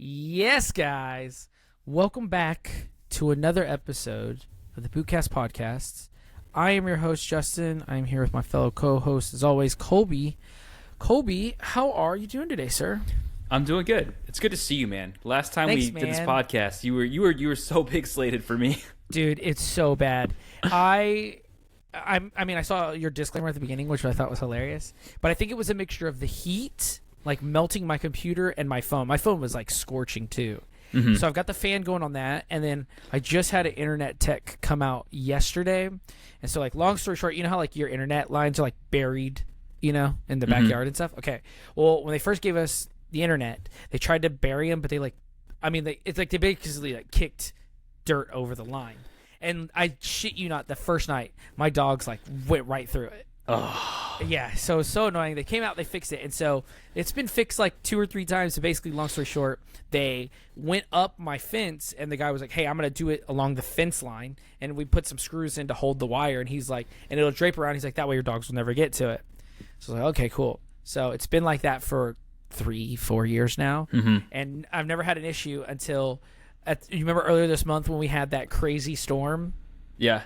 Yes, guys. Welcome back to another episode of the Bootcast podcasts. I am your host, Justin. I am here with my fellow co-host, as always, Colby. Colby, how are you doing today, sir? I'm doing good. It's good to see you, man. Last time Thanks, we did this man. podcast, you were so pixelated for me. Dude, it's so bad. I mean, I saw your disclaimer at the beginning, which I thought was hilarious. But I think it was a mixture of the heat, like melting my computer, and my phone. My phone was like scorching too. Mm-hmm. So I've got the fan going on that, and then I just had an internet tech come out yesterday. And so, like, long story short, you know how like your internet lines are like buried, you know, in the backyard and stuff. Okay. Well, when they first gave us the internet, they tried to bury them, but they it's like they basically like kicked dirt over the line. And I shit you not, the first night my dogs like went right through it. Oh. Yeah, so it's so annoying. They came out, they fixed it, and so it's been fixed like 2 or 3 times. So basically, long story short, they went up my fence, and the guy was like, "Hey, I'm gonna do it along the fence line," and we put some screws in to hold the wire, and he's like, and it'll drape around. He's like, that way your dogs will never get to it. So I was like, okay, cool. So it's been like that for 3-4 years now, and I've never had an issue until you remember earlier this month when we had that crazy storm. Yeah.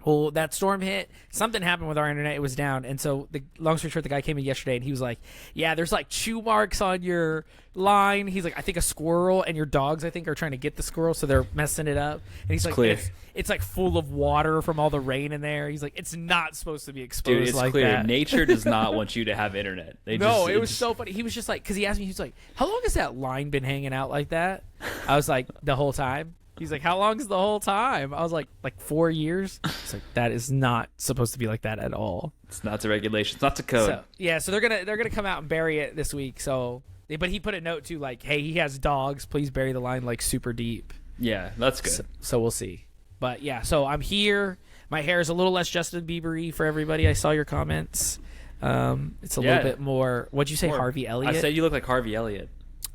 Well, that storm hit. Something happened with our internet. It was down. And so, long story short, the guy came in yesterday, and he was like, yeah, there's like chew marks on your line. He's like, I think a squirrel and your dogs, I think, are trying to get the squirrel, so they're messing it up. And he's like, clear. It's like full of water from all the rain in there. He's like, it's not supposed to be exposed. Dude, it's like clear. that. Nature does not want you to have internet. It was so funny. He was just like, because he asked me, he was like, how long has that line been hanging out like that? I was like, the whole time. He's like, how long is the whole time? I was like 4 years. It's like, that is not supposed to be like that at all. It's not to regulation. It's not to code. So, yeah, so they're gonna come out and bury it this week. So, but he put a note too, like, hey, he has dogs. Please bury the line like super deep. Yeah, that's good. So we'll see. But yeah, so I'm here. My hair is a little less Justin Bieber-y for everybody. I saw your comments. It's a little bit more. What'd you say, Harvey Elliott? I said you look like Harvey Elliott.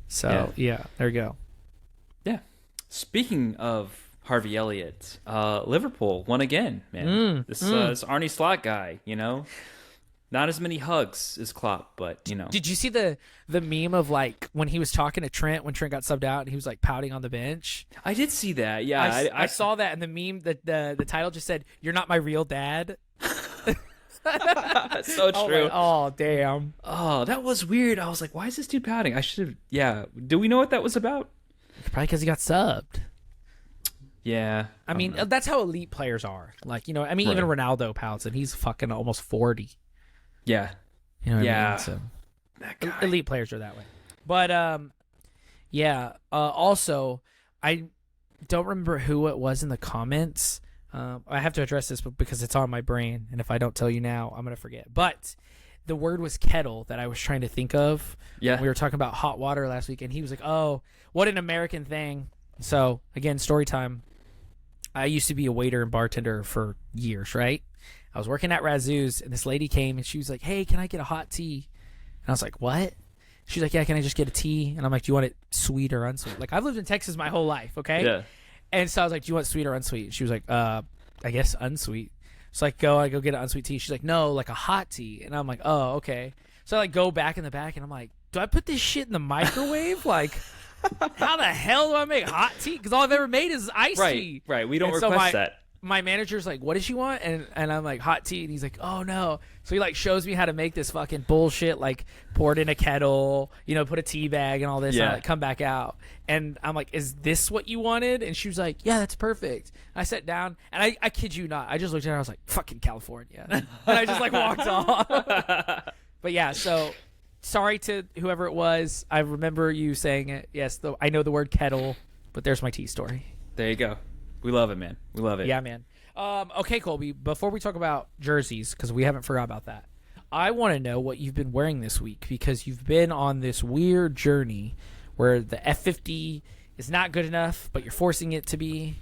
So yeah, there you go. Yeah. Speaking of Harvey Elliott, Liverpool won again, man. This Arne Slot guy, you know, not as many hugs as Klopp, but you know. Did you see the meme of like when he was talking to Trent when Trent got subbed out and he was like pouting on the bench? I did see that. Yeah, I saw that, and the meme the title just said, "You're not my real dad." So true. Like, oh damn. Oh, that was weird. I was like, why is this dude pouting? I should have. Yeah. Do we know what that was about? Probably because he got subbed. Yeah. I mean, that's how elite players are. Like, you know, I mean, even Ronaldo pouts, and he's fucking almost 40. Yeah. You know what I Yeah. mean? So, That guy. elite players are that way. But, yeah. Also, I don't remember who it was in the comments. I have to address this because it's on my brain, and if I don't tell you now, I'm going to forget. But the word was kettle that I was trying to think of. Yeah. We were talking about hot water last week, and he was like, oh, what an American thing. So, again, story time. I used to be a waiter and bartender for years, right? I was working at Razoo's, and this lady came, and she was like, hey, can I get a hot tea? And I was like, what? She's like, yeah, can I just get a tea? And I'm like, do you want it sweet or unsweet? Like, I've lived in Texas my whole life, okay? Yeah. And so I was like, do you want sweet or unsweet? She was like, I guess unsweet. So I go get an unsweet tea. She's like, no, like a hot tea. And I'm like, oh, okay. So I like go back in the back, and I'm like, do I put this shit in the microwave? Like, how the hell do I make hot tea? Because all I've ever made is iced tea. Right. We don't And so request that. My manager's like, what does she want? And I'm like, hot tea. And he's like, oh, no. So he like shows me how to make this fucking bullshit, like pour it in a kettle, you know, put a tea bag and all this, and I like, come back out. And I'm like, is this what you wanted? And she was like, yeah, that's perfect. I sat down, and I kid you not, I just looked at her, I was like, fucking California. And I just like walked off. But yeah, so sorry to whoever it was. I remember you saying it. Yes, I know the word kettle, but there's my tea story. There you go. We love it, man. We love it. Yeah, man. Okay, Colby, before we talk about jerseys, because we haven't forgot about that, I want to know what you've been wearing this week, because you've been on this weird journey where the F50 is not good enough, but you're forcing it to be.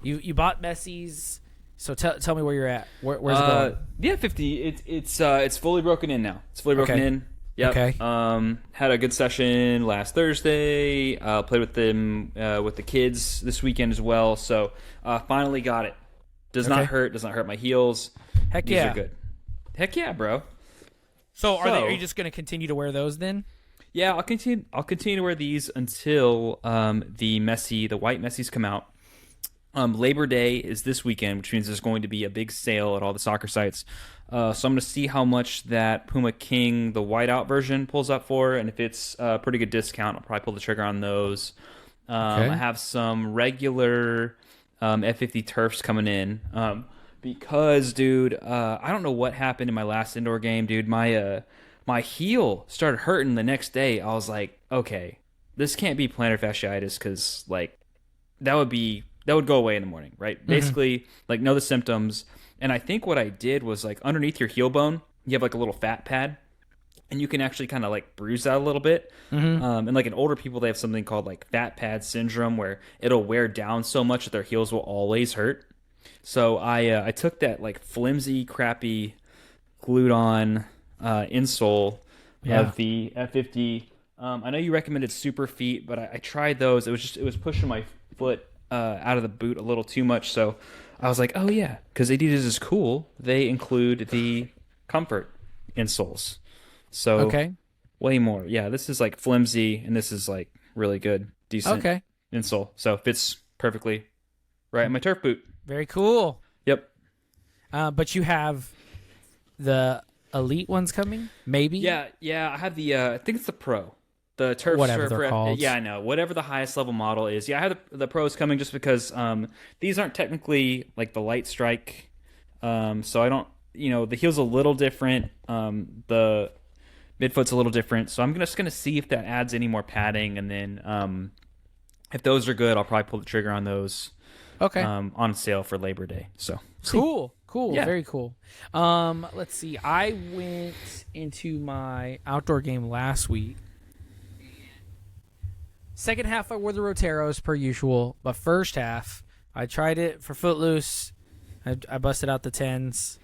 You bought Messi's, so tell me where you're at. Where's it going? The F50, it's fully broken in now. It's fully broken in. Yep. Okay. Had a good session last Thursday. Played with them with the kids this weekend as well. So finally got it. Does not hurt. Does not hurt my heels. Heck These yeah. are good. Heck yeah, bro. So are you just going to continue to wear those then? Yeah, I'll continue. I'll continue to wear these until the white Messis come out. Labor Day is this weekend, which means there's going to be a big sale at all the soccer sites. So I'm going to see how much that Puma King, the whiteout version, pulls up for, and if it's a pretty good discount, I'll probably pull the trigger on those. I have some regular F50 turfs coming in because, dude, I don't know what happened in my last indoor game, dude. My heel started hurting the next day. I was like, okay, this can't be plantar fasciitis because like that would go away in the morning, right? Basically, like know the symptoms. And I think what I did was like underneath your heel bone, you have like a little fat pad, and you can actually kind of like bruise that a little bit. And like in older people, they have something called like fat pad syndrome, where it'll wear down so much that their heels will always hurt. So I took that like flimsy, crappy, glued on insole of the F50. I know you recommended Super Feet, but I tried those. It was pushing my foot out of the boot a little too much. So I was like, oh yeah, because Adidas is cool. They include the comfort insoles. So way more. Yeah, this is like flimsy, and this is like really good, decent insole. So fits perfectly right in my turf boot. Very cool. Yep. But you have the elite ones coming, maybe? Yeah. I have the I think it's the Pro. The turf whatever they're called. Yeah, I know. Whatever the highest level model is. Yeah, I have the Pros coming just because these aren't technically like the Light Strike. So I don't, the heel's a little different. The midfoot's a little different. So I'm just going to see if that adds any more padding, and then if those are good, I'll probably pull the trigger on those. Okay. On sale for Labor Day. So cool. Yeah. Very cool. Let's see. I went into my outdoor game last week. Second half, I wore the Roteros per usual, but first half, I tried it for Footloose. I busted out the 10s,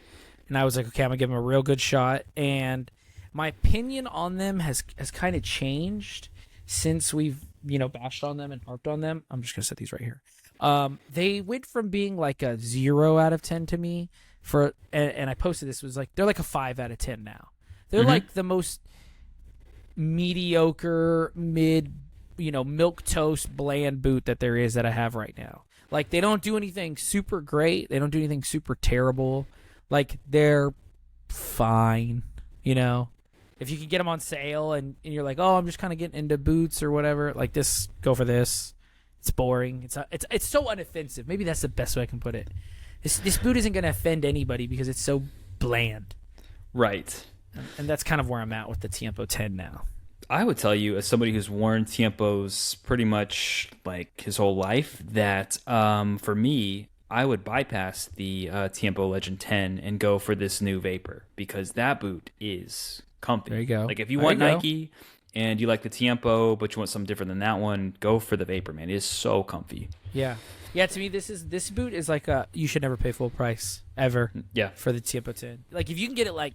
and I was like, okay, I'm gonna give them a real good shot. And my opinion on them has kind of changed since we've bashed on them and harped on them. I'm just gonna set these right here. They went from being like a 0 out of 10 to me and I posted this, was like they're like a 5 out of 10 now. They're like the most mediocre mid, milk toast bland boot that there is that I have right now. Like they don't do anything super great, they don't do anything super terrible. Like they're fine, If you can get them on sale and you're like, oh, I'm just kind of getting into boots or whatever, like this, go for this. It's boring. It's so unoffensive. Maybe that's the best way I can put it. This boot isn't going to offend anybody because it's so bland. Right. And that's kind of where I'm at with the Tiempo 10 now. I would tell you, as somebody who's worn Tiempos pretty much like his whole life, that for me, I would bypass the Tiempo Legend 10 and go for this new Vapor, because that boot is comfy. There you go. Like if you want Nike and you like the Tiempo, but you want something different than that one, go for the Vapor, man. It is so comfy. Yeah. Yeah, to me, this boot is like you should never pay full price, ever, for the Tiempo 10. Like, if you can get it, like,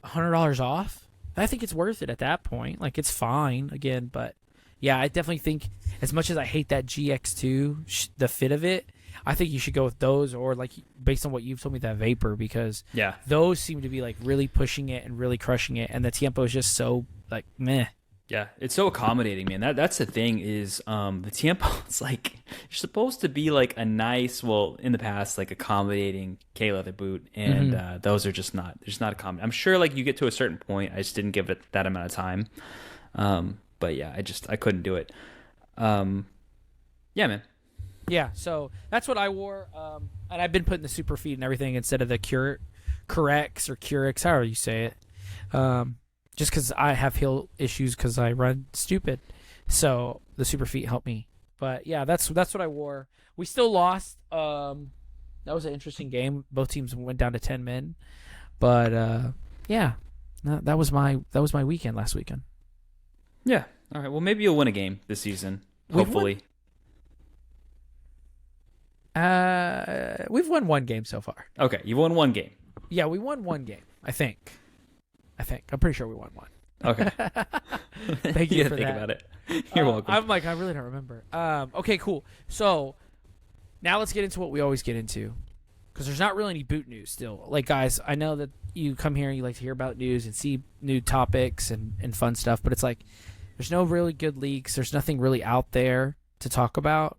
$100 off, I think it's worth it at that point. Like, it's fine, again, but, yeah, I definitely think, as much as I hate that GX2, the fit of it, I think you should go with those, or, like, based on what you've told me, that Vapor, because those seem to be, like, really pushing it and really crushing it, and the Tiempo is just so, like, meh. Yeah, it's so accommodating, man. That's the thing is the Tiempo, it's like you're supposed to be like a nice, well, in the past, like accommodating K-leather boot, and those are just not accommodating. I'm sure like you get to a certain point. I just didn't give it that amount of time. But yeah, I couldn't do it. Yeah, man. Yeah, so that's what I wore. And I've been putting the Super Feet and everything instead of the Curex or Curix, however you say it. Just because I have heel issues because I run stupid. So the Super Feet help me. But, yeah, that's what I wore. We still lost. That was an interesting game. Both teams went down to 10 men. But, yeah, that was my weekend last weekend. Yeah. All right. Well, maybe you'll win a game this season, hopefully. We've won one game so far. Okay, you've won one game. Yeah, we won one game, I think. I'm pretty sure we won one. Okay. Thank you for think that. about it. You're welcome. I'm like, I really don't remember. Okay, cool. So now let's get into what we always get into. because there's not really any boot news still. Like, guys, I know that you come here and you like to hear about news and see new topics and fun stuff, but it's like there's no really good leaks. There's nothing really out there to talk about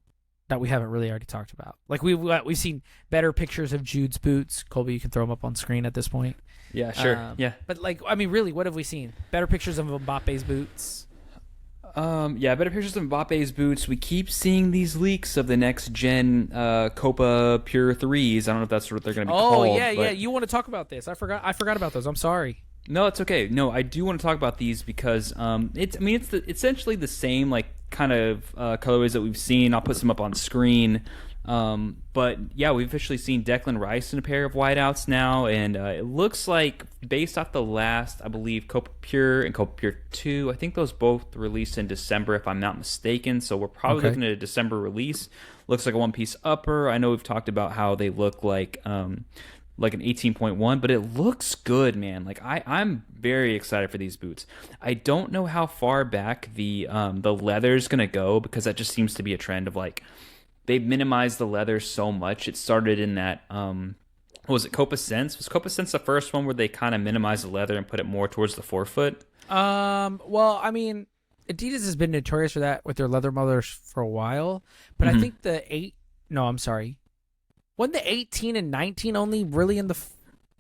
that we haven't really already talked about. Like, we've seen better pictures of Jude's boots. Colby, you can throw them up on screen at this point. Yeah, sure. Yeah. But, like, I mean, really, what have we seen? Better pictures of Mbappe's boots. Yeah, better pictures of Mbappe's boots. We keep seeing these leaks of the next gen Copa Pure 3s. I don't know if that's what they're going to be called. Oh, yeah. You want to talk about this. I forgot about those. I'm sorry. No, it's okay. No, I do want to talk about these because it's essentially the same like kind of colorways that we've seen. I'll put some up on screen. But yeah, we've officially seen Declan Rice in a pair of whiteouts now, and it looks like based off the last, I believe, Copa Pure and Copa Pure 2, I think those both released in December if I'm not mistaken, so we're probably looking at a December release. Looks like a one-piece upper. I know we've talked about how they look like an 18.1, but it looks good, man. Like I'm very excited for these boots. I don't know how far back the leather's gonna go, because that just seems to be a trend of like they've minimized the leather so much. It started in that what was it, Copa Sense? Was Copa Sense the first one where they kind of minimized the leather and put it more towards the forefoot? Well, I mean, Adidas has been notorious for that with their leather mullers for a while, but I think wasn't the 18 and 19 only really in the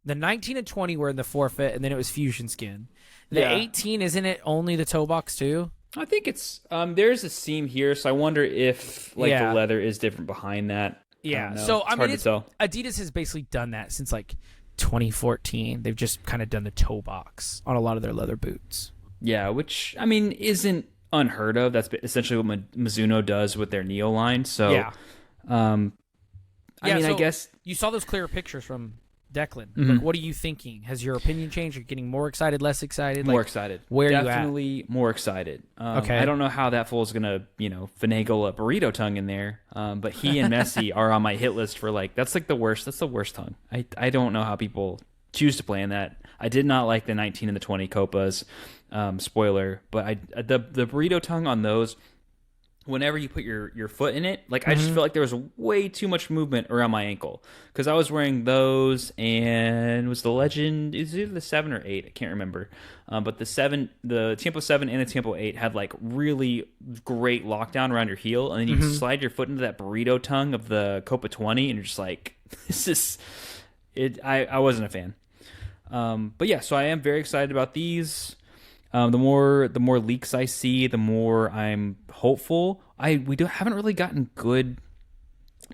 19 and 20 were in the forefoot, and then it was fusion skin. The 18, isn't it only the toe box too? I think it's there's a seam here, so I wonder if the leather is different behind that. Yeah, so I mean, Adidas has basically done that since like 2014. They've just kind of done the toe box on a lot of their leather boots. Yeah, which I mean isn't unheard of. That's essentially what Mizuno does with their Neo line. So yeah. I guess you saw those clearer pictures from Declan. Like, what are you thinking? Has your opinion changed? Are you getting more excited, less excited? More excited. Where Definitely are you at? Definitely more excited. Okay. I don't know how that fool's going to, finagle a burrito tongue in there. But he and Messi are on my hit list for that's like the worst. That's the worst tongue. I don't know how people choose to play in that. I did not like the 19 and the 20 Copas. Spoiler. But the burrito tongue on those, whenever you put your foot in it, I just feel like there was way too much movement around my ankle, because I was wearing those, and was the Legend, is either the 7 or 8, I can't remember, but the Tempo 7 and the Tempo 8 had really great lockdown around your heel, and then you slide your foot into that burrito tongue of the Copa 20, and you're just like, this is it. I wasn't a fan, but yeah, so I am very excited about these. The more leaks I see, the more I'm hopeful. We haven't really gotten good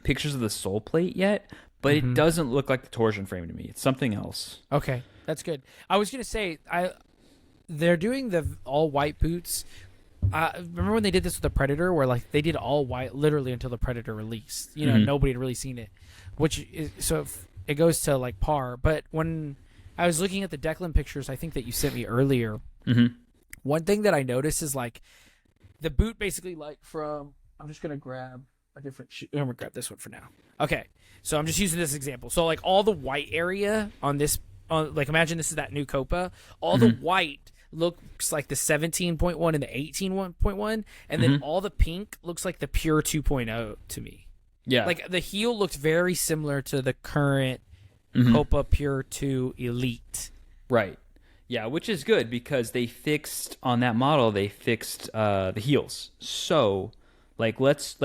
pictures of the sole plate yet, but it doesn't look like the torsion frame to me. It's something else. Okay, that's good. I was gonna say they're doing the all white boots. Remember when they did this with the Predator, where they did all white literally until the Predator released. Nobody had really seen it, it goes to par. But when I was looking at the Declan pictures, I think that you sent me earlier. One thing that I noticed is the boot basically from. I'm just gonna grab a different shoe. I'm gonna grab this one for now. Okay, so I'm just using this example. So all the white area on this, imagine this is that new Copa. All the white looks like the 17.1 and the 18.1, and then all the pink looks like the pure 2.0 to me. Yeah, the heel looks very similar to the current Copa Pure 2 Elite. Right. Yeah, which is good, because they fixed on that model. They fixed the heels. So, let's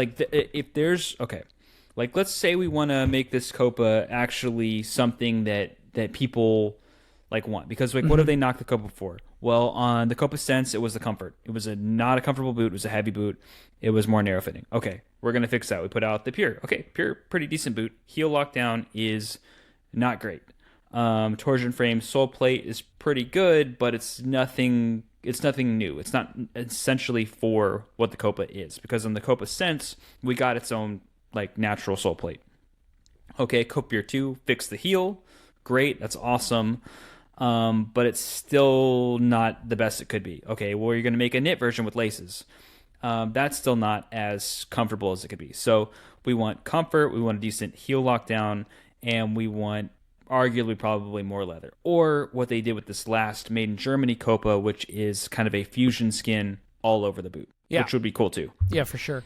say we want to make this Copa actually something that people want, because what have they knocked the Copa for? Well, on the Copa Sense, it was the comfort. It was not a comfortable boot. It was a heavy boot. It was more narrow fitting. Okay, we're gonna fix that. We put out the Pure. Okay, Pure, pretty decent boot. Heel lockdown is not great. Torsion frame sole plate is pretty good, but it's nothing new. It's not essentially for what the Copa is, because on the Copa Sense, we got its own natural sole plate. Okay, Copa Pure 2 fixed the heel. Great, that's awesome. But it's still not the best it could be. Okay, well, you're going to make a knit version with laces. That's still not as comfortable as it could be. So we want comfort, we want a decent heel lockdown, and we want arguably probably more leather. Or what they did with this last Made in Germany Copa, which is kind of a fusion skin all over the boot, which would be cool too. Yeah, for sure.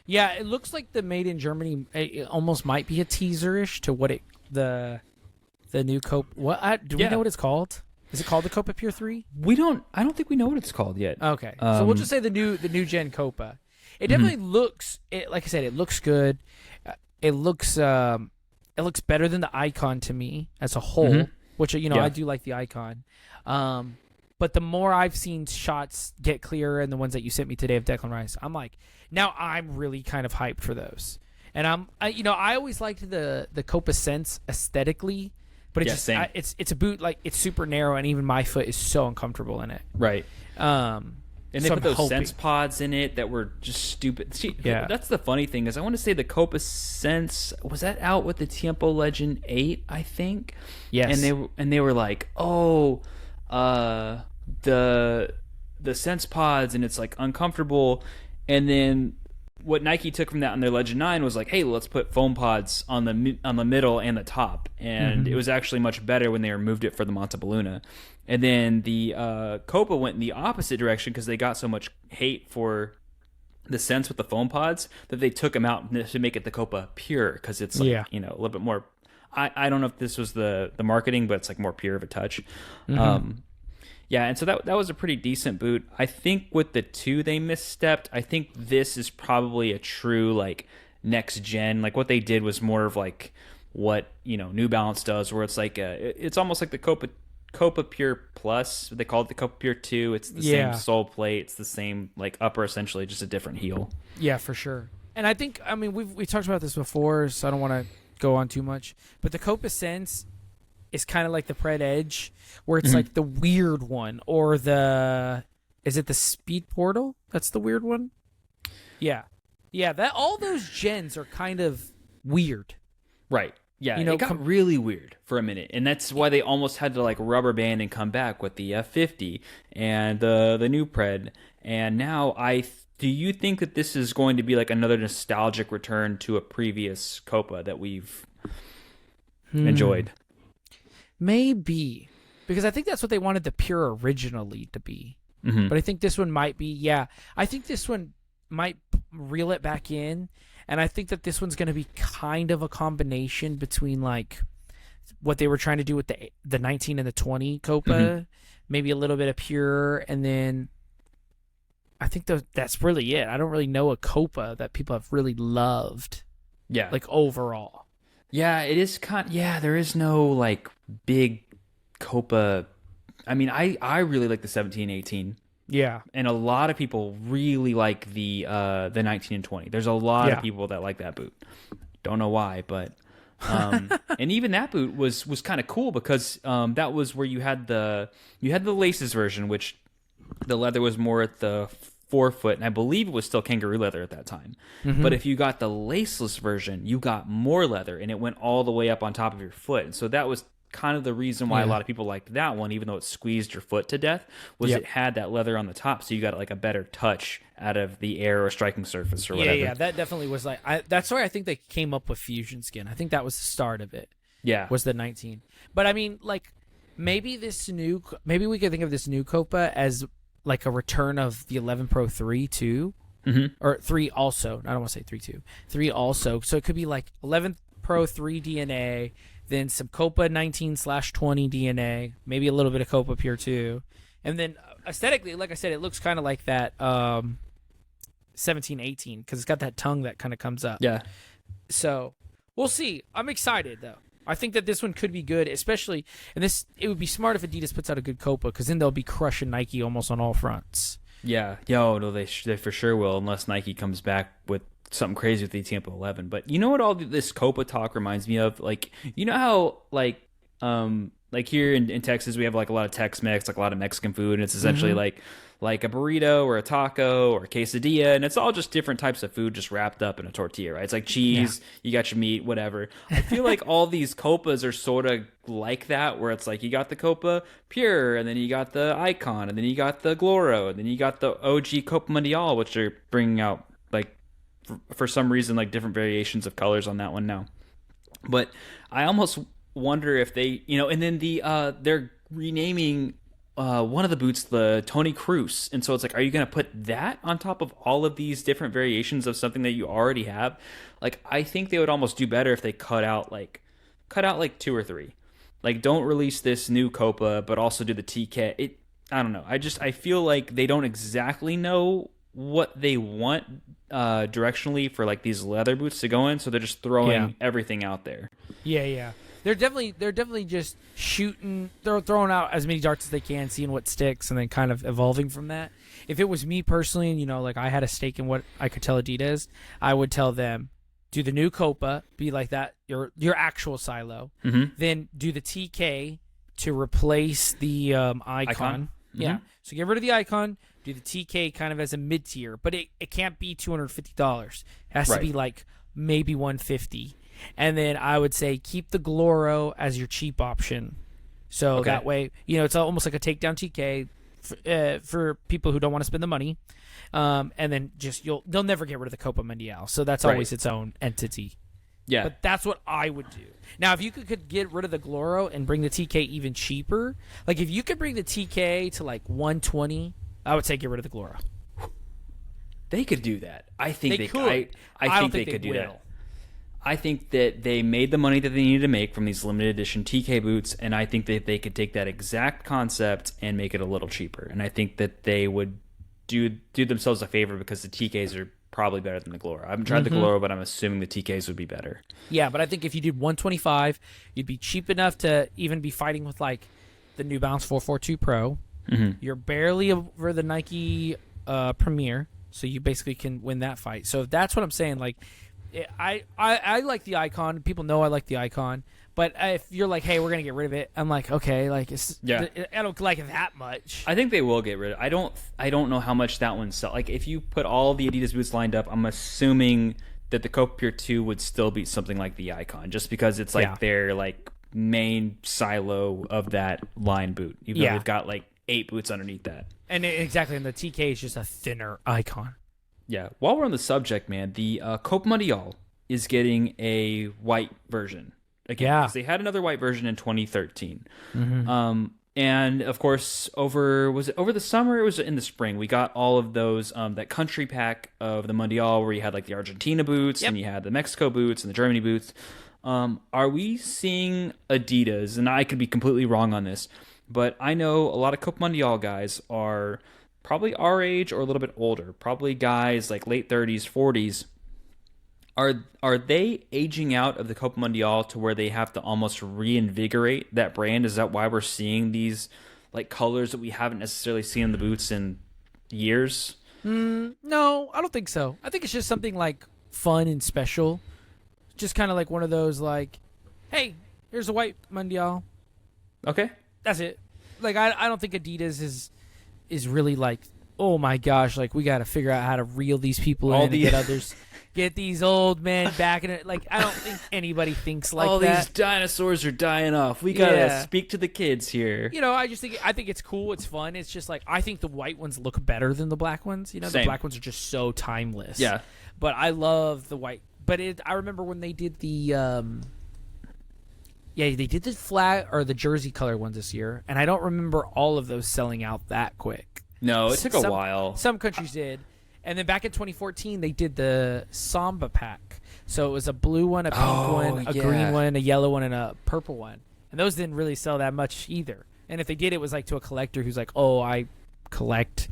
Yeah, it looks like the Made in Germany, it almost might be a teaser-ish to what it the new Copa. What do we know what it's called? Is it called the Copa Pure 3? I don't think we know what it's called yet. Okay. So we'll just say the new gen Copa. It definitely looks like I said, it looks good. It looks better than the Icon to me as a whole, which I do like the Icon. But the more I've seen shots get clearer and the ones that you sent me today of Declan Rice, I'm like, now I'm really kind of hyped for those. And I always liked the Copa Sense aesthetically, but it's a boot, like it's super narrow, and even my foot is so uncomfortable in it. Right. And they so put those Sense pods in it that were just stupid. See, that's the funny thing is I want to say the Copa Sense, was that out with the Tiempo Legend 8, I think? Yes. And they were like, the Sense pods, and it's like uncomfortable. And then what Nike took from that on their Legend 9 was like, hey, let's put foam pods on the middle and the top. And it was actually much better when they removed it for the Montebelluna. And then the Copa went in the opposite direction because they got so much hate for the Sense with the foam pods that they took them out to make it the Copa Pure, because it's like, a little bit more. I don't know if this was the marketing, but it's like more pure of a touch. And so that was a pretty decent boot. I think with the 2 they misstepped. I think this is probably a true like next gen. Like what they did was more of like what New Balance does, where it's like it's almost like the Copa Pure Plus. They call it the Copa Pure 2. It's the same sole plate. It's the same like upper, essentially, just a different heel. Yeah, for sure. And I think, we talked about this before, so I don't want to go on too much. But the Copa Sense is kind of like the Pred Edge, where it's like the weird one, or is it the Speed Portal? That's the weird one. Yeah. That all those gens are kind of weird. Right. Yeah, it got really weird for a minute, and that's why they almost had to like rubber band and come back with the F50 and the new Pred. And now, do you think that this is going to be like another nostalgic return to a previous Copa that we've enjoyed? Maybe, because I think that's what they wanted the Pure originally to be. But I think this one might be. Yeah, I think this one might reel it back in. And I think that this one's going to be kind of a combination between like what they were trying to do with the 19 and the 20 Copa, maybe a little bit of Pure, and then I think that's really it. I don't really know a Copa that people have really loved. Yeah, like overall. Yeah, it is there is no like big Copa. I really like the 17-18. Yeah, and a lot of people really like the 19 and 20. There's a lot of people that like that boot. Don't know why, but and even that boot was kind of cool because that was where you had the laces version, which the leather was more at the forefoot, and I believe it was still kangaroo leather at that time. But if you got the laceless version, you got more leather, and it went all the way up on top of your foot. And so that was kind of the reason why a lot of people liked that one, even though it squeezed your foot to death, was it had that leather on the top, so you got like a better touch out of the air or striking surface or whatever. Yeah, that definitely was like that's why I think they came up with Fusion Skin. I think that was the start of it. Yeah, was the 19. But like maybe we could think of this new Copa as like a return of the 11 Pro 3 too, or 3 also. I don't want to say 3 3 also. So it could be like 11 Pro 3 DNA. Then some Copa 19/20 DNA, maybe a little bit of Copa Pure 2. And then aesthetically, like I said, it looks kind of like that 17-18 because it's got that tongue that kind of comes up. Yeah. So we'll see. I'm excited, though. I think that this one could be good, especially, and it would be smart if Adidas puts out a good Copa because then they'll be crushing Nike almost on all fronts. Yeah. No, they for sure will, unless Nike comes back with something crazy with the Tiempo 11. But you know what all this Copa talk reminds me of? Like, you know how like here in Texas we have like a lot of Tex-Mex, like a lot of Mexican food, and it's essentially like a burrito or a taco or a quesadilla, and it's all just different types of food just wrapped up in a tortilla, right? It's like cheese, you got your meat, whatever. I feel like all these Copas are sort of like that, where it's like you got the Copa Pure, and then you got the Icon, and then you got the Gloro, and then you got the OG Copa Mundial, which they're bringing out like for some reason like different variations of colors on that one now. But I almost wonder if they, and then they're renaming one of the boots the Tony Cruz, and so it's like, are you going to put that on top of all of these different variations of something that you already have? Like, I think they would almost do better if they cut out like cut out like 2 or 3. Like, don't release this new Copa, but also do the TK. I don't know. I feel like they don't exactly know what they want directionally for like these leather boots to go in, so they're just throwing everything out there. Yeah. They're definitely just shooting. They're throwing out as many darts as they can, seeing what sticks, and then kind of evolving from that. If it was me personally, and like I had a stake in what I could tell Adidas, I would tell them, do the new Copa, be like that, your actual silo. Mm-hmm. Then do the TK to replace the icon. Mm-hmm. Yeah. So get rid of the icon, do the TK kind of as a mid tier, but it can't be $250. It has to be like maybe $150. And then I would say keep the Gloro as your cheap option. So that way, it's almost like a takedown TK for people who don't want to spend the money. And then they'll never get rid of the Copa Mundial. So that's always its own entity. Yeah. But that's what I would do. Now, if you could get rid of the Gloro and bring the TK even cheaper, like if you could bring the TK to like 120, I would say get rid of the Gloro. They could do that. I think they could. I think they could do that. I think that they made the money that they needed to make from these limited edition TK boots, and I think that they could take that exact concept and make it a little cheaper. And I think that they would do themselves a favor because the TKs are probably better than the Gloro. I haven't tried the Gloro, but I'm assuming the TKs would be better. Yeah, but I think if you did 125, you'd be cheap enough to even be fighting with like the New Balance 442 Pro. Mm-hmm. You're barely over the Nike Premier, so you basically can win that fight. So that's what I'm saying. Like, I like the icon. People know I like the icon. But if you're like, hey, we're gonna get rid of it, I'm like, okay, like I don't like it that much. I think they will get rid of it. I don't know how much that one sell. Like if you put all the Adidas boots lined up, I'm assuming that the Copa Pure 2 would still be something like the icon, just because it's like their like main silo of that line boot. Even though they've got like 8 boots underneath that. And exactly, and the TK is just a thinner icon. Yeah. While we're on the subject, man, the Copa Mundial is getting a white version again. Because they had another white version in 2013. Mm-hmm. And of course, was it over the summer? Or was it in the spring? We got all of those that country pack of the Mundial where you had like the Argentina boots and you had the Mexico boots and the Germany boots. Are we seeing Adidas? And I could be completely wrong on this, but I know a lot of Copa Mundial guys are probably our age or a little bit older, probably guys like late 30s, 40s. Are they aging out of the Copa Mundial to where they have to almost reinvigorate that brand? Is that why we're seeing these colors that we haven't necessarily seen in the boots in years? No, I don't think so. I think it's just something like fun and special. Just kind of like one of those like, hey, here's a white Mundial. Okay. That's it. Like I don't think Adidas is really like, oh my gosh, like we got to figure out how to reel these people in and get these old men back in it. Like I don't think anybody thinks like all that. These dinosaurs are dying off. We gotta speak to the kids here. I think it's cool. It's fun. It's just like I think the white ones look better than the black ones. The black ones are just so timeless. Yeah. But I love the white. But I remember when they did the they did the flag or the jersey color ones this year, and I don't remember all of those selling out that quick. No, it took a while. Some countries did. And then back in 2014, they did the Samba pack. So it was a blue one, a pink one, a green one, a yellow one, and a purple one. And those didn't really sell that much either. And if they did, it was like to a collector who's like, oh, I collect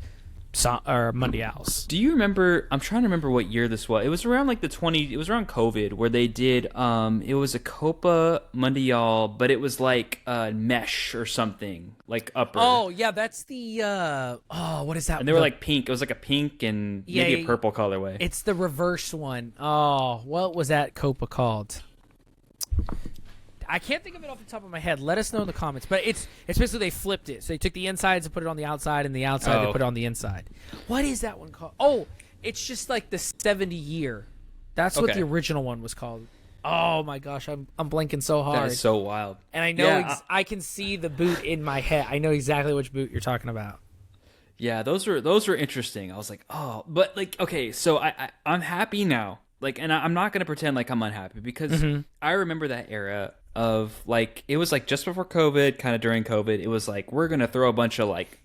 Mundials. Do you remember? I'm trying to remember what year this was. It was around like it was around COVID where they did. It was a Copa Mundial, but it was like mesh or something like upper. Oh yeah, that's the what is that? And they were like pink. It was like a pink and maybe a purple colorway. It's the reverse one. Oh, what was that Copa called? I can't think of it off the top of my head. Let us know in the comments. But it's basically they flipped it. So they took the insides and put it on the outside, and the outside they put it on the inside. What is that one called? Oh, it's just like the 70 year. That's what the original one was called. Oh my gosh, I'm blanking so hard. That is so wild. And I know I can see the boot in my head. I know exactly which boot you're talking about. Yeah, those were interesting. I was like, oh, but like, okay, so I'm happy now. Like, and I'm not gonna pretend like I'm unhappy because I remember that era of like it was like just before COVID, kind of during COVID. It was like we're gonna throw a bunch of like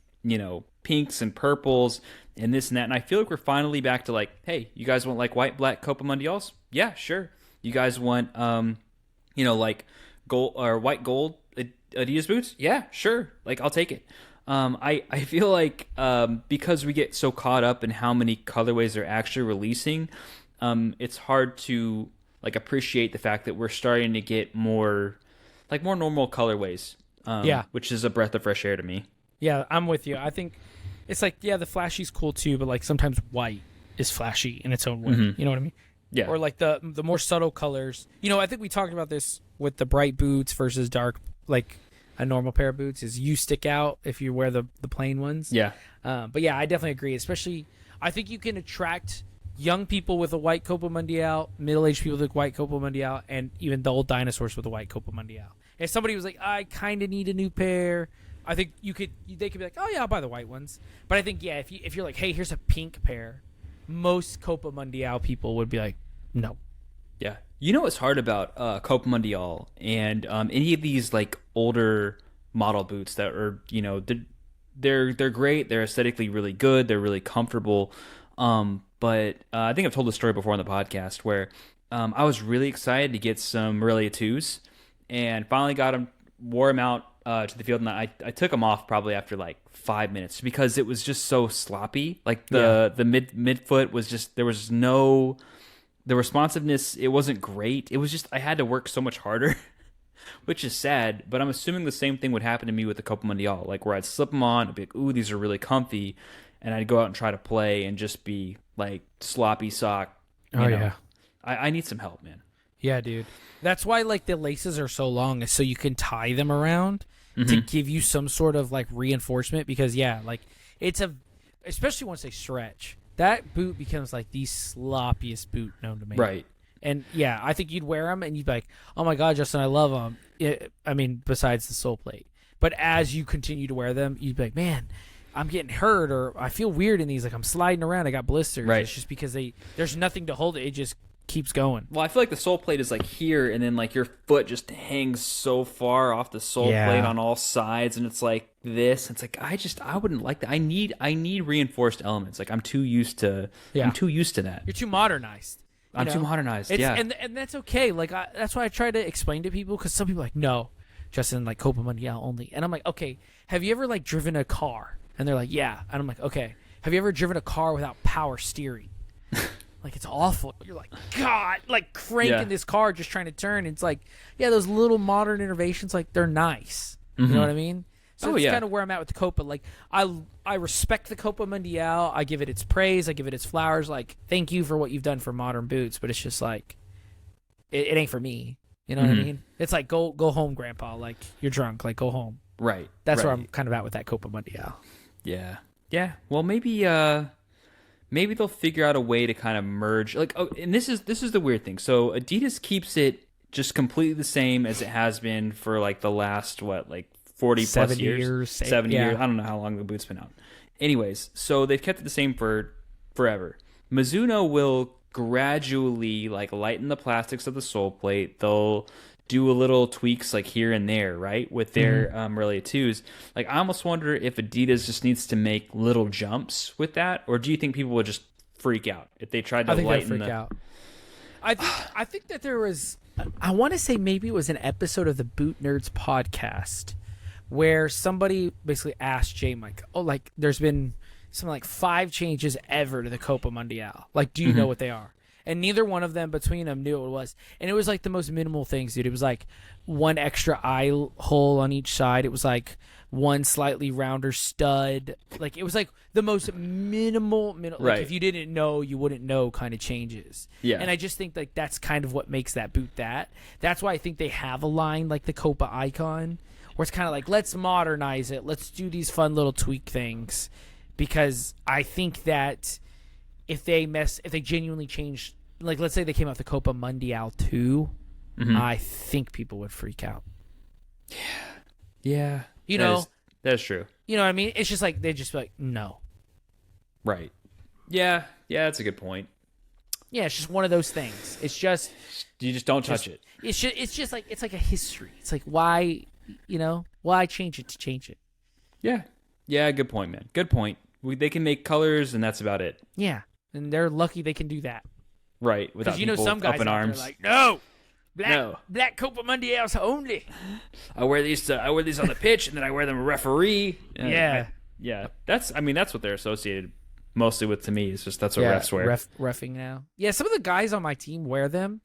pinks and purples and this and that, and I feel like we're finally back to like, hey, you guys want like white, black Copa Mundials? Yeah, sure. You guys want like gold or white gold Adidas boots, yeah, sure, like I'll take it. I feel like because we get so caught up in how many colorways they're actually releasing, it's hard to like appreciate the fact that we're starting to get more normal colorways. Which is a breath of fresh air to me. Yeah, I'm with you. I think it's like, yeah, the flashy's cool too, but like sometimes white is flashy in its own way. You know what I mean? Yeah. Or like the more subtle colors. You know, I think we talked about this with the bright boots versus dark, like a normal pair of boots is you stick out if you wear the plain ones. Yeah. But yeah, I definitely agree. Especially, I think you can attract young people with a white Copa Mundial, middle-aged people with a white Copa Mundial, and even the old dinosaurs with a white Copa Mundial. If somebody was like, I kind of need a new pair, I think they could be like, oh yeah, I'll buy the white ones. But I think, yeah, if you're like, hey, here's a pink pair, most Copa Mundial people would be like, no. Yeah. You know what's hard about Copa Mundial and any of these like older model boots that are, you know, they're great, they're aesthetically really good, they're really comfortable. But I think I've told the story before on the podcast where I was really excited to get some Relia 2s and finally wore them out to the field, and I took them off probably after like 5 minutes because it was just so sloppy. Like the midfoot was just, there was no, the responsiveness, it wasn't great. It was just, I had to work so much harder, which is sad, but I'm assuming the same thing would happen to me with the Copa Mundial, like where I'd slip them on, I'd be like, ooh, these are really comfy, and I'd go out and try to play and just be like sloppy sock. You know? Yeah. I need some help, man. Yeah, dude. That's why like the laces are so long, is so you can tie them around to give you some sort of like reinforcement. Because yeah, like especially once they stretch, that boot becomes like the sloppiest boot known to man. Right. And yeah, I think you'd wear them and you'd be like, oh my God, Justin, I love them. I mean, besides the sole plate. But as you continue to wear them, you'd be like, man, I'm getting hurt, or I feel weird in these. Like I'm sliding around. I got blisters. Right. It's just because there's nothing to hold it. It just keeps going. Well, I feel like the sole plate is like here, and then like your foot just hangs so far off the sole plate on all sides, and it's like this. It's like I wouldn't like that. I need reinforced elements. Like I'm too used to that. You're too modernized. I'm too modernized. And that's okay. Like that's why I try to explain to people, because some people are like, no, Justin, like Copa Mundial only. And I'm like, okay, have you ever like driven a car? And they're like, yeah. And I'm like, okay, have you ever driven a car without power steering? Like, it's awful. You're like, God, like cranking this car just trying to turn. It's like, yeah, those little modern innovations, like they're nice. You know what I mean? So that's kind of where I'm at with the Copa. Like, I respect the Copa Mundial. I give it its praise. I give it its flowers. Like, thank you for what you've done for modern boots. But it's just like, it ain't for me. You know what I mean? It's like, go home, Grandpa. Like, you're drunk. Like, go home. Right. That's where I'm kind of at with that Copa Mundial. Yeah. Yeah. Well, maybe they'll figure out a way to kind of merge. Like, oh, and this is the weird thing. So Adidas keeps it just completely the same as it has been for like the last 40 plus years, 70 years. I don't know how long the boot's been out. Anyways, so they've kept it the same for forever. Mizuno will gradually like lighten the plastics of the sole plate. They'll do a little tweaks like here and there, right, with their Relia 2s. Like, I almost wonder if Adidas just needs to make little jumps with that, or do you think people would just freak out if they tried to lighten out? I think that there was, I want to say maybe it was an episode of the Boot Nerds podcast where somebody basically asked Jay, like, oh, like there's been something like 5 changes ever to the Copa Mundial. Like, do you know what they are? And neither one of them between them knew what it was. And it was like the most minimal things, dude. It was like one extra eye hole on each side. It was like one slightly rounder stud. Like, it was like the most minimal like, right. If you didn't know, you wouldn't know kind of changes. Yeah. And I just think like that's kind of what makes that boot that. That's why I think they have a line like the Copa Icon, where it's kind of like, let's modernize it. Let's do these fun little tweak things. Because I think that if they genuinely changed, like let's say they came out with the Copa Mundial 2, I think people would freak out. Yeah. You know? That's true. You know what I mean? It's just like, they'd just be like, no. Right. Yeah. Yeah, that's a good point. Yeah, it's just one of those things. It's just... You just don't touch it. It's just like, it's like a history. It's like, why change it to change it? Yeah. Yeah, good point, man. Good point. They can make colors, and that's about it. Yeah. And they're lucky they can do that. Right, without people some guys up in arms. like, no, Black Copa Mundials only. I wear these on the pitch, and then I wear them a referee. Yeah. That's what they're associated mostly with to me. It's just that's what refs wear. Reffing now. Yeah, some of the guys on my team wear them,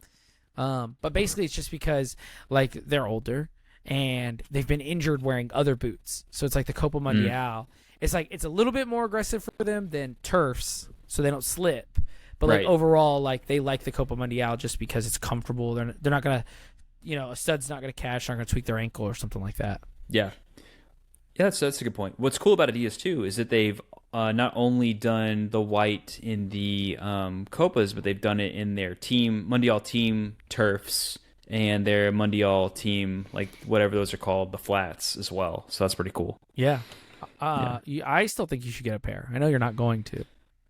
but basically it's just because like they're older and they've been injured wearing other boots. So it's like the Copa Mundial. It's like it's a little bit more aggressive for them than turfs, so they don't slip. But like overall, like they like the Copa Mundial just because it's comfortable. They're not gonna, a stud's not gonna catch, not gonna tweak their ankle or something like that. Yeah, that's a good point. What's cool about Adidas too is that they've not only done the white in the Copas, but they've done it in their team Mundial team turfs and their Mundial team, like whatever those are called, the flats as well. So that's pretty cool. Yeah. I still think you should get a pair. I know you're not going to.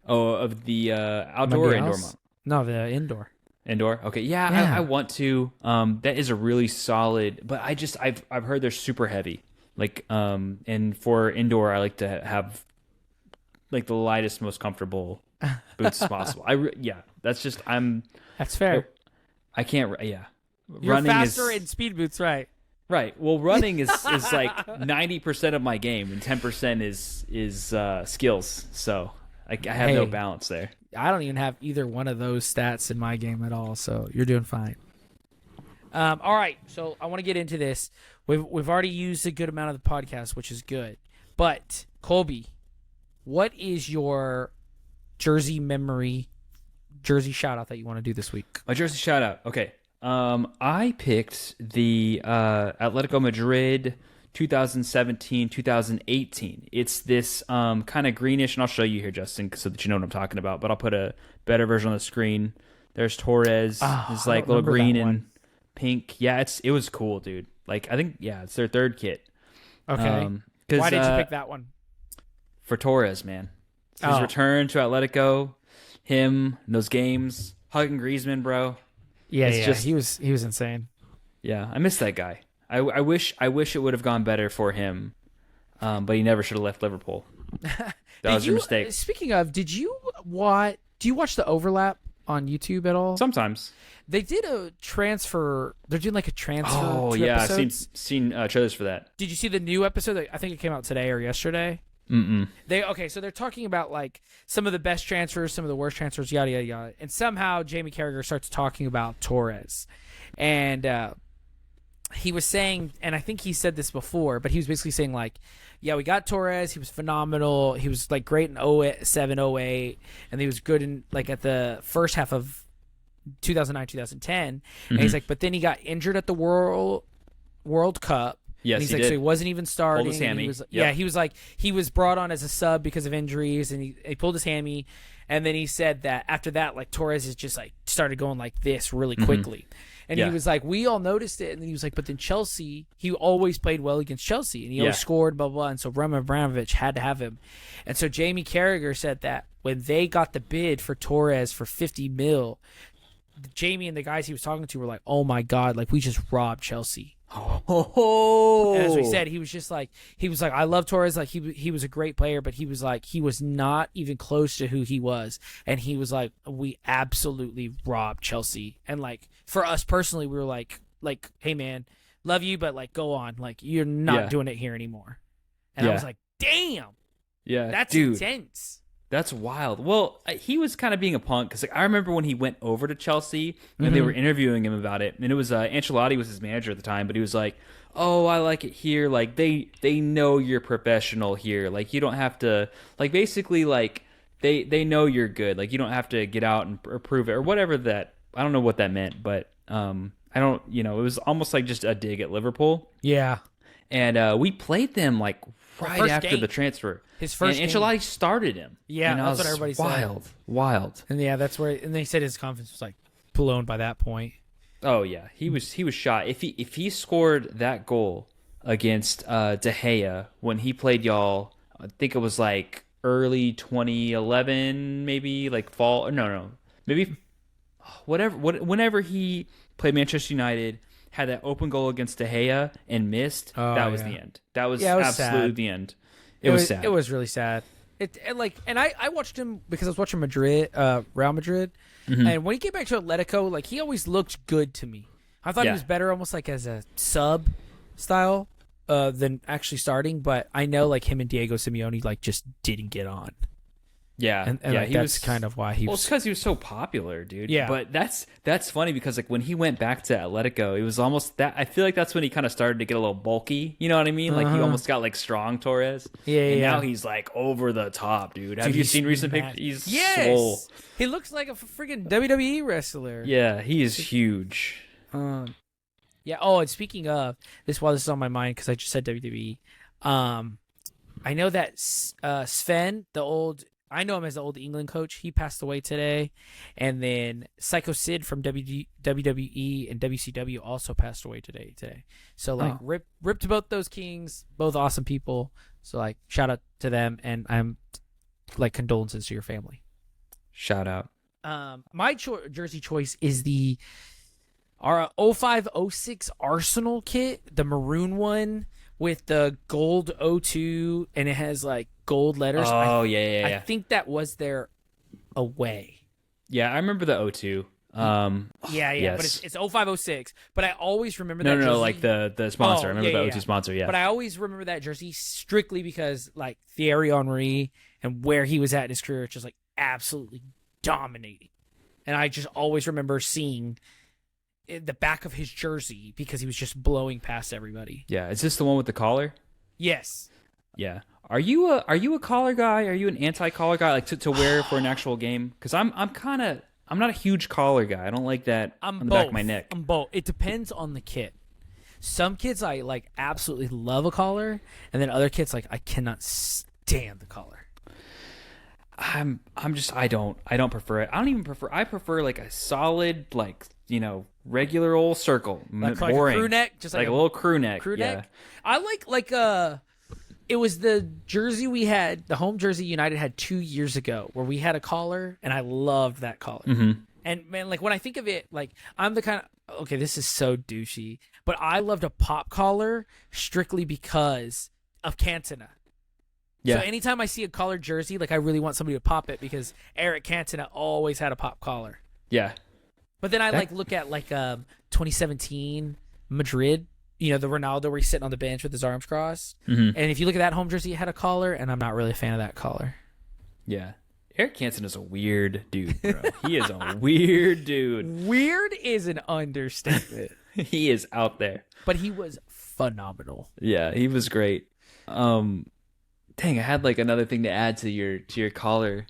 Oh, of the outdoor or indoor model? No, the indoor. Indoor? Okay. Yeah. I want to. That is a really solid, but I've heard they're super heavy. Like, and for indoor, I like to have like the lightest, most comfortable boots as possible. That's fair. I can't. Yeah. You're faster in speed boots, right? Right. Well, running is like 90% of my game, and 10% is skills. So I have no balance there. I don't even have either one of those stats in my game at all. So you're doing fine. All right. So I want to get into this. We've already used a good amount of the podcast, which is good. But Colby, what is your jersey shout out that you want to do this week? My jersey shout out. Okay. I picked the Atletico Madrid 2017-2018. It's this kind of greenish, and I'll show you here, Justin, so that you know what I'm talking about. But I'll put a better version on the screen. There's Torres. It's like little green and pink. Yeah, it was cool, dude. Like I think it's their third kit. Okay. Why did you pick that one? For Torres, man. His return to Atletico, him, those games, hugging Griezmann, bro. Yeah, he was insane. Yeah, I miss that guy. I wish it would have gone better for him, but he never should have left Liverpool. That was a mistake. Speaking of, do you watch the Overlap on YouTube at all? Sometimes. They did a transfer. They're doing like a transfer. Oh yeah, I've seen trailers for that. Did you see the new episode? I think it came out today or yesterday. Mm-mm. So they're talking about like some of the best transfers, some of the worst transfers, yada yada yada, and somehow Jamie Carragher starts talking about Torres, and he was saying, and I think he said this before, but he was basically saying like, yeah, we got Torres, he was phenomenal, he was like great in 07, 08, and he was good in like at the first half of 2009, 2010, and he's like, but then he got injured at the World Cup. Yes, and he's he like, did. so he wasn't even starting. Pulled his hammy. He was like, he was brought on as a sub because of injuries, and he pulled his hammy, and then he said that after that, like Torres is just like started going like this really quickly, and he was like, we all noticed it, and then he was like, but then Chelsea, he always played well against Chelsea, and he always scored, blah blah, and so Roman Abramovich had to have him, and so Jamie Carragher said that when they got the bid for Torres for 50 mil, Jamie and the guys he was talking to were like, oh my god, like we just robbed Chelsea. Oh, and as we said, he was like, I love Torres. Like he was a great player, but he was like, he was not even close to who he was. And he was like, we absolutely robbed Chelsea. And like for us personally, we were like, hey man, love you, but like go on, like you're not doing it here anymore. And I was like, damn, that's intense. That's wild. Well, he was kind of being a punk because like, I remember when he went over to Chelsea and they were interviewing him about it, and it was Ancelotti was his manager at the time, but he was like, "Oh, I like it here. Like they know you're professional here. Like you don't have to like basically like they know you're good. Like you don't have to get out and prove it or whatever that. I don't know what that meant, but I don't. It was almost like just a dig at Liverpool. Yeah, and we played them like right after the transfer. His first and Ancelotti started him. Yeah, that's what everybody said. Wild. And yeah, that's where. And they said his confidence was like blown by that point. Oh yeah, he was shot. If he scored that goal against De Gea when he played y'all, I think it was like early 2011, maybe like fall. No, maybe whenever he played Manchester United, had that open goal against De Gea and missed. That was the end. That was absolutely the end. It was sad. It was really sad. I watched him because I was watching Real Madrid, and when he came back to Atletico, like he always looked good to me. I thought he was better almost like as a sub style than actually starting, but I know like him and Diego Simeone like just didn't get on. Yeah, and like, that's kind of why he was. Well, it's because he was so popular, dude. Yeah, but that's funny because like when he went back to Atletico, it was almost that. I feel like that's when he kind of started to get a little bulky. You know what I mean? Like he almost got like strong Torres. And now he's like over the top, dude. Have you seen recent pictures? He's swole. He looks like a freaking WWE wrestler. Yeah, he is huge. Yeah. Oh, and speaking of this, while this is on my mind because I just said WWE, I know that Sven, I know him as the old England coach. He passed away today. And then Psycho Sid from WWE and WCW also passed away today. So, like, rip to both those kings, both awesome people. So, like, shout out to them. And I'm, like, condolences to your family. Shout out. My jersey choice is our 05-06 Arsenal kit, the maroon one with the gold 02, and it has, like, gold letters. Oh, yeah. I think that was their away. Yeah, I remember the 02. Yes. But it's 05-06. But I always remember that jersey. No, like the sponsor. I remember the 02 sponsor, yeah. But I always remember that jersey strictly because, like, Thierry Henry and where he was at in his career, just, like, absolutely dominating. And I just always remember seeing the back of his jersey because he was just blowing past everybody. Yeah, is this the one with the collar? Yes. Yeah. Are you a collar guy? Are you an anti-collar guy, like to wear for an actual game? Because I'm not a huge collar guy. I don't like that on the back of my neck. I'm both. It depends on the kit. Some kids I like absolutely love a collar, and then other kids like I cannot stand the collar. I don't prefer it. I prefer like a solid, like, you know, regular old circle. Like boring. A crew neck, just like a little crew neck. Crew neck. I like it was the jersey we had, the home jersey United had 2 years ago, where we had a collar, and I loved that collar. Mm-hmm. And man, like when I think of it, like I'm the kind of, okay, this is so douchey, but I loved a pop collar strictly because of Cantona. Yeah. So anytime I see a collared jersey, like I really want somebody to pop it because Eric Cantona always had a pop collar. Yeah. But then I look at 2017 Madrid, you know, the Ronaldo where he's sitting on the bench with his arms crossed. Mm-hmm. And if you look at that home jersey, it had a collar, and I'm not really a fan of that collar. Yeah. Eric Cantona is a weird dude, bro. He is a weird dude. Weird is an understatement. He is out there. But he was phenomenal. Yeah, he was great. Dang, I had like another thing to add to your collar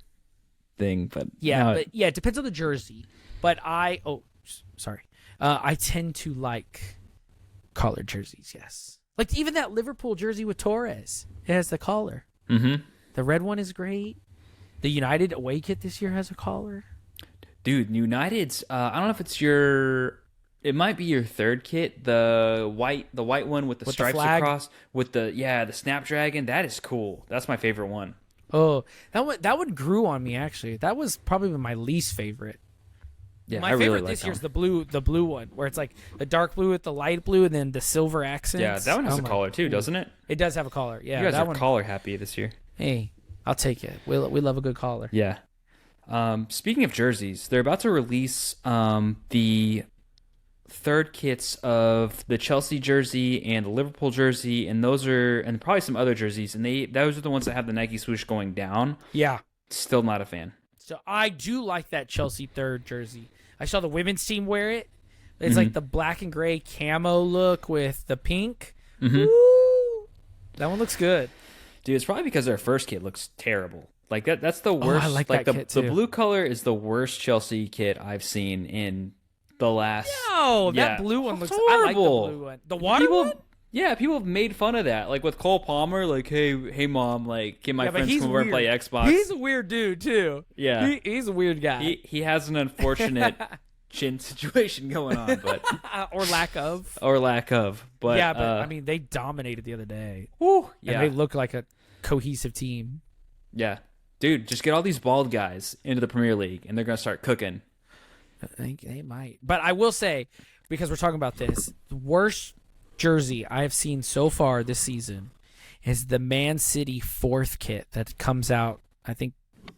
thing, but it depends on the jersey. But I tend to like collared jerseys. Yes, like even that Liverpool jersey with Torres, it has the collar. Mm-hmm. The red one is great. The United away kit this year has a collar. Dude, United's I don't know if it's it might be your third kit, the white one with the stripes across with the Snapdragon. That is cool. That's my favorite one. Oh, that one grew on me actually. That was probably my least favorite. Yeah, my favorite this year is the blue one, where it's like the dark blue with the light blue and then the silver accents. Yeah, that one has a collar too, doesn't it? It does have a collar. Yeah, you guys are collar happy this year. Hey, I'll take it. We love a good collar. Yeah. Speaking of jerseys, they're about to release the third kits of the Chelsea jersey and the Liverpool jersey, and and probably some other jerseys, and those are the ones that have the Nike swoosh going down. Yeah. Still not a fan. So I do like that Chelsea third jersey. I saw the women's team wear it. It's like the black and gray camo look with the pink. Mm-hmm. Woo! That one looks good. Dude, it's probably because their first kit looks terrible. Like that's the worst. I like that kit too. The blue color is the worst Chelsea kit I've seen in the last. No, that blue one looks horrible. I like the blue one. The water one? Yeah, people have made fun of that. Like with Cole Palmer, like, hey mom, like, can my friends come over and play Xbox? He's a weird dude too. Yeah, he's a weird guy. He has an unfortunate chin situation going on, but or lack of. But yeah, but I mean, they dominated the other day. Woo, and they look like a cohesive team. Yeah, dude, just get all these bald guys into the Premier League, and they're gonna start cooking. I think they might. But I will say, because we're talking about this, the worst jersey I have seen so far this season is the Man City fourth kit that comes out, I think,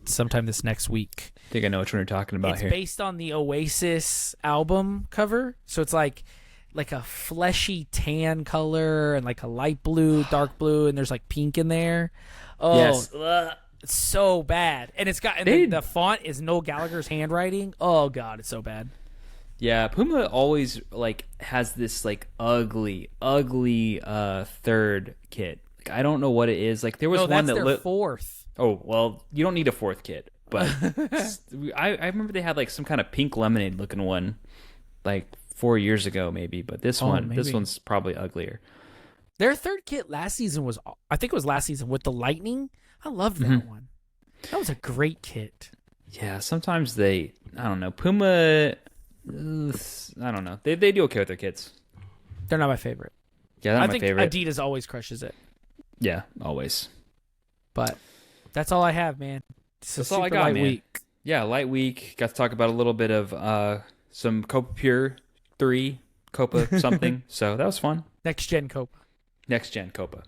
sometime this next week. I think I know which one you're talking about here. It's based on the Oasis album cover. So it's like like a fleshy tan color and like a light blue, dark blue, and there's like pink in there. Oh, Yes. it's so bad. And it's got and the font is Noel Gallagher's handwriting. Oh god, it's so bad. Yeah, Puma always like has this like ugly third kit. Like I don't know what it is. Like there was one that's that their fourth. Oh, well, you don't need a fourth kit, but I remember they had like some kind of pink lemonade looking one like 4 years ago maybe, but this one's probably uglier. Their third kit last season was, I think it was last season with the lightning. I loved that one. That was a great kit. Yeah, sometimes I don't know. Puma, I don't know. They do okay with their kits. They're not my favorite. Yeah, they're not my favorite. I think Adidas always crushes it. Yeah, always. But that's all I have, man. That's all I got, man. Week. Yeah, light week. Got to talk about a little bit of some Copa Pure 3, Copa something. So that was fun. Next Gen Copa. Next Gen Copa.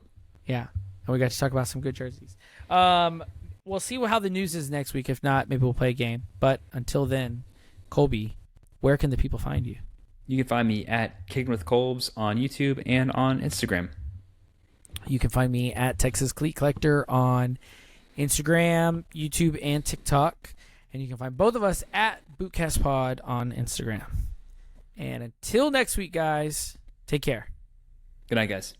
Yeah. And we got to talk about some good jerseys. We'll see how the news is next week. If not, maybe we'll play a game. But until then, Colby, where can the people find you? You can find me at Kicking with Colbs on YouTube and on Instagram. You can find me at Texas Cleat Collector on Instagram, YouTube, and TikTok. And you can find both of us at bootcastpod on Instagram. And until next week, guys, take care. Good night, guys.